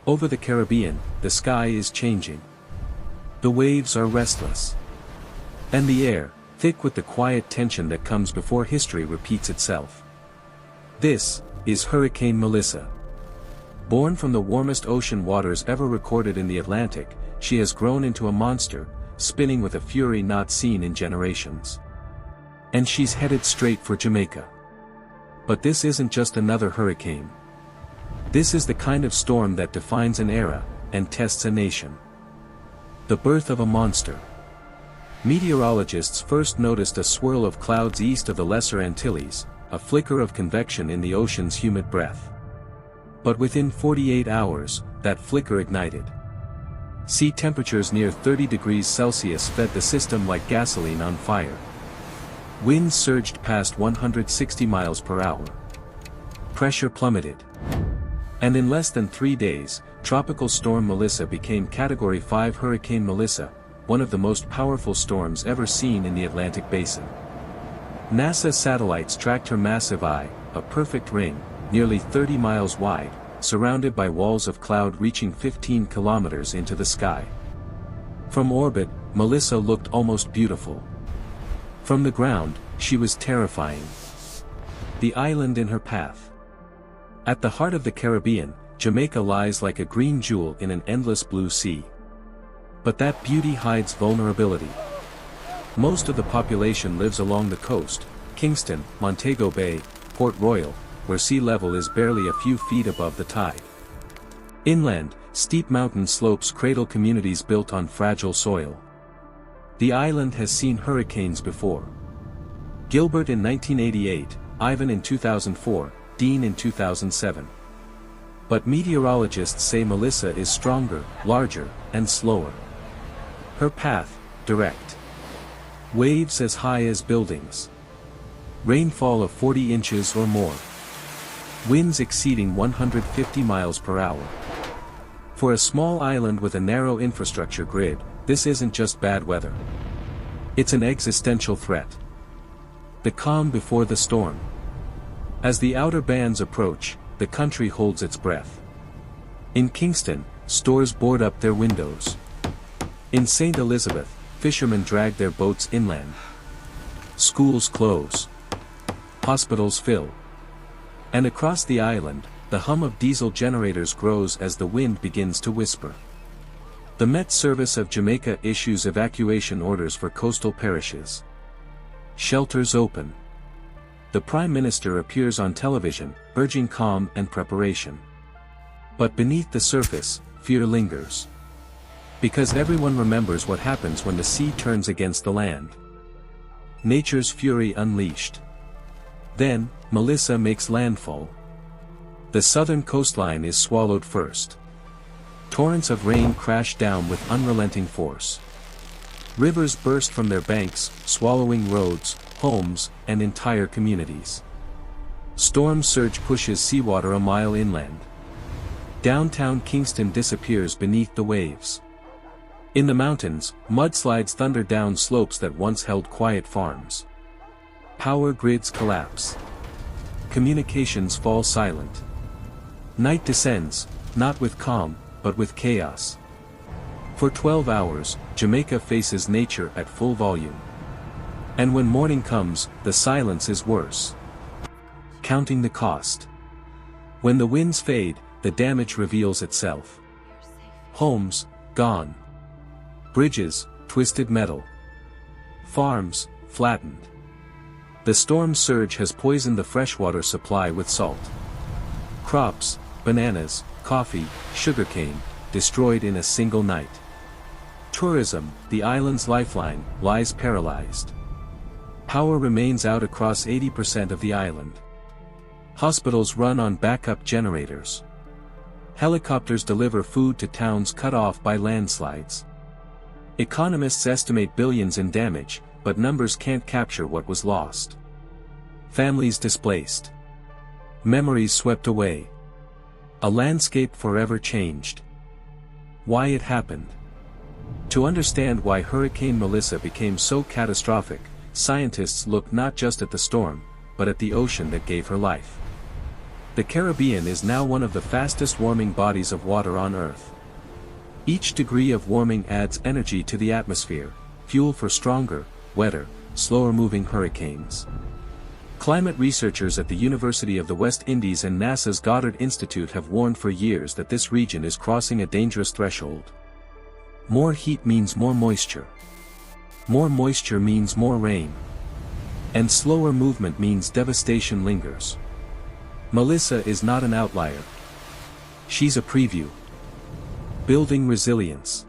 Over the Caribbean, the sky is changing. The waves are restless. And the air, thick with the quiet tension that comes before history repeats itself. This is Hurricane Melissa. Born from the warmest ocean waters ever recorded in the Atlantic, she has grown into a monster, spinning with a fury not seen in generations. And she's headed straight for Jamaica. But this isn't just another hurricane. This is the kind of storm that defines an era, and tests a nation. The birth of a monster. Meteorologists first noticed a swirl of clouds east of the Lesser Antilles, a flicker of convection in the ocean's humid breath. But within 48 hours, that flicker ignited. Sea temperatures near 30 degrees Celsius fed the system like gasoline on fire. Winds surged past 160 miles per hour. Pressure plummeted. And in less than 3 days, Tropical Storm Melissa became Category 5 Hurricane Melissa, one of the most powerful storms ever seen in the Atlantic Basin. NASA satellites tracked her massive eye, a perfect ring, nearly 30 miles wide, surrounded by walls of cloud reaching 15 kilometers into the sky. From orbit, Melissa looked almost beautiful. From the ground, she was terrifying. The island in her path. At the heart of the Caribbean, Jamaica lies like a green jewel in an endless blue sea. But that beauty hides vulnerability. Most of the population lives along the coast, Kingston, Montego Bay, Port Royal, where sea level is barely a few feet above the tide. Inland, steep mountain slopes cradle communities built on fragile soil. The island has seen hurricanes before. Gilbert in 1988, Ivan in 2004, Dean in 2007. But meteorologists say Melissa is stronger, larger, and slower. Her path, direct. Waves as high as buildings. Rainfall of 40 inches or more. Winds exceeding 150 miles per hour. For a small island with a narrow infrastructure grid, this isn't just bad weather. It's an existential threat. The calm before the storm. As the outer bands approach, the country holds its breath. In Kingston, stores board up their windows. In St. Elizabeth, fishermen drag their boats inland. Schools close. Hospitals fill. And across the island, the hum of diesel generators grows as the wind begins to whisper. The Met Service of Jamaica issues evacuation orders for coastal parishes. Shelters open. The Prime Minister appears on television, urging calm and preparation. But beneath the surface, fear lingers. Because everyone remembers what happens when the sea turns against the land. Nature's fury unleashed. Then, Melissa makes landfall. The southern coastline is swallowed first. Torrents of rain crash down with unrelenting force. Rivers burst from their banks, swallowing roads, homes, and entire communities. Storm surge pushes seawater a mile inland. Downtown Kingston disappears beneath the waves. In the mountains, mudslides thunder down slopes that once held quiet farms. Power grids collapse. Communications fall silent. Night descends, not with calm, but with chaos. For 12 hours, Jamaica faces nature at full volume. And when morning comes, the silence is worse. Counting the cost. When the winds fade, the damage reveals itself. Homes, gone. Bridges, twisted metal. Farms, flattened. The storm surge has poisoned the freshwater supply with salt. Crops, bananas, coffee, sugarcane, destroyed in a single night. Tourism, the island's lifeline, lies paralyzed. Power remains out across 80% of the island. Hospitals run on backup generators. Helicopters deliver food to towns cut off by landslides. Economists estimate billions in damage, but numbers can't capture what was lost. Families displaced. Memories swept away. A landscape forever changed. Why it happened? To understand why Hurricane Melissa became so catastrophic, scientists look not just at the storm, but at the ocean that gave her life. The Caribbean is now one of the fastest warming bodies of water on Earth. Each degree of warming adds energy to the atmosphere, fuel for stronger, wetter, slower-moving hurricanes. Climate researchers at the University of the West Indies and NASA's Goddard Institute have warned for years that this region is crossing a dangerous threshold. More heat means more moisture. More moisture means more rain. And slower movement means devastation lingers. Melissa is not an outlier. She's a preview. Building resilience.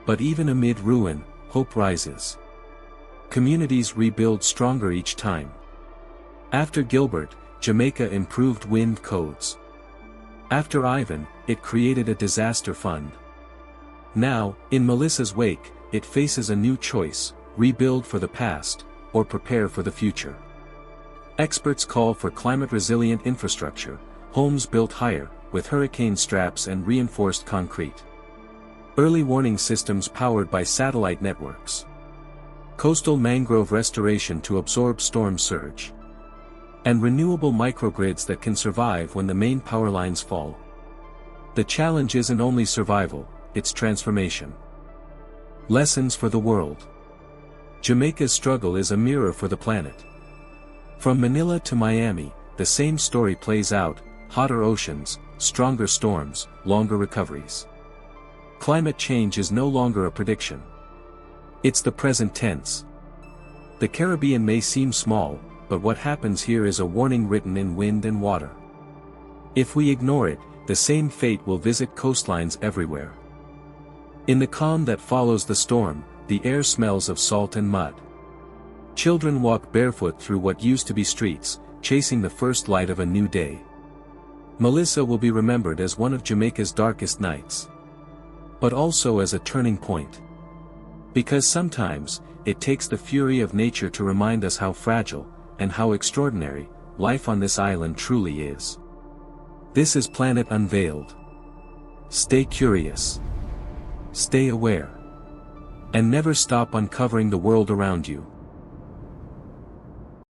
But even amid ruin, hope rises. Communities rebuild stronger each time. After Gilbert, Jamaica improved wind codes. After Ivan, it created a disaster fund. Now, in Melissa's wake, it faces a new choice: rebuild for the past, or prepare for the future. Experts call for climate-resilient infrastructure, homes built higher, with hurricane straps and reinforced concrete. Early warning systems powered by satellite networks. Coastal mangrove restoration to absorb storm surge. And renewable microgrids that can survive when the main power lines fall. The challenge isn't only survival, it's transformation. Lessons for the world. Jamaica's struggle is a mirror for the planet. From Manila to Miami, the same story plays out: hotter oceans, stronger storms, longer recoveries. Climate change is no longer a prediction. It's the present tense. The Caribbean may seem small, but what happens here is a warning written in wind and water. If we ignore it, the same fate will visit coastlines everywhere. In the calm that follows the storm, the air smells of salt and mud. Children walk barefoot through what used to be streets, chasing the first light of a new day. Melissa will be remembered as one of Jamaica's darkest nights. But also as a turning point. Because sometimes, it takes the fury of nature to remind us how fragile, and how extraordinary, life on this island truly is. This is Planet Unveiled. Stay curious. Stay aware. And never stop uncovering the world around you.